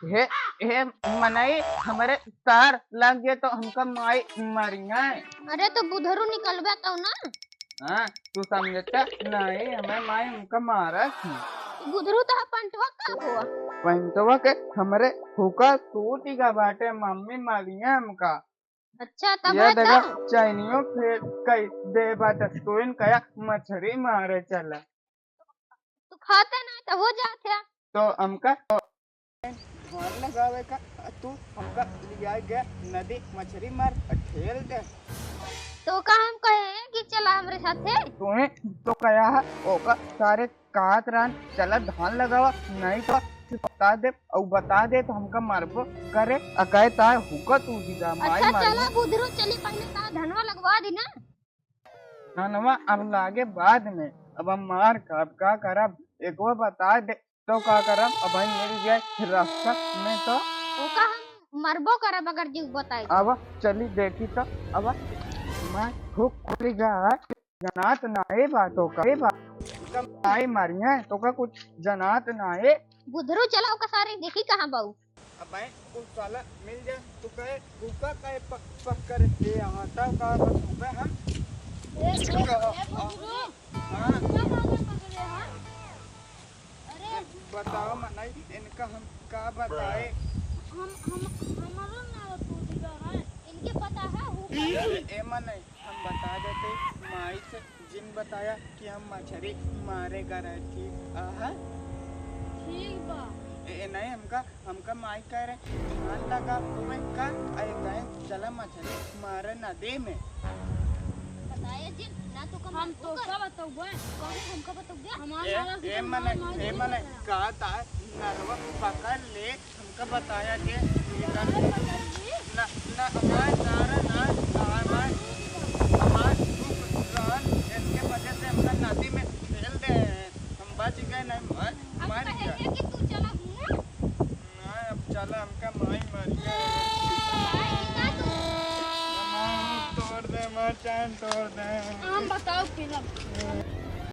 हे हे मनई हमारे तार लग गए तो हमका माई मरिया। अरे तो बुधरू निकलबे तो ना। हाँ तू समझता नहीं हमें माई हमका मारा थी। बुधरू तो पंटवा का हुआ पंतवा के हमारे हुका टूटी का बाटे मम्मी मारिया हमका। अच्छा तब ये है देखा तो चाइनियों फिर कई दे बात तो इन कया मछली मारे चला तू खाते ना तो हो जाते। तो हमका धान लगावे का तू हमका लिया गया नदी मछली मार ठेल दे तो का हम कहे कि चला हमरे साथे। तुम्हें तो कया है ओका सारे कात रान चला धान लगावा नहीं तो बता दे और बता दे तो हमका मारबो करे अकाय ता हुका तू दीदा माई अच्छा मार चला बुधरू चली पहले ता धनवा लगवा दी ना। धनवा अब लागे बाद में अब हम मार का करब एक वो बता दे तो का करब अब भाई मेरी जाए रास्ता में तो तो का हम मरबो करब अगर जीव बताई अब चली देखी तो अब मैं हुक खुली जाए जनात नाहे बातों का बात आई मारिया है तो का कुछ जनात नाहे बुधरू चला का सारे देखी कहां बाऊ। अब मैं कुछ साला मिल जाए तो कहे भूखा कहे पक कर ये आता का बस भूखा हम बताओ मनाई इनका हम का बताए हमारा ना टूट है इनके पता है ए मनाई हम बता देते माई से जिन बताया कि हम मछली मारेगा रहती आहा ठीक बा ए नहीं हमका माई कह रहे धान लगा तुम्हें का अरे गए चला मछली मारे नदी में बताया जिन ना तो कम हम तो का बताऊंगा कौन हमका बताऊंगा हमारा ए मने का ता नरवा पकड़ ले हमका बताया कि ना ना हमार रान इनके वजह से हमका नदी में फेल दे हम बच गए नहीं मार गया कि तू चला ना अब चला हमका माई मर गया तोड़ दे मचान तोड़ दे हम बताओ फिल्म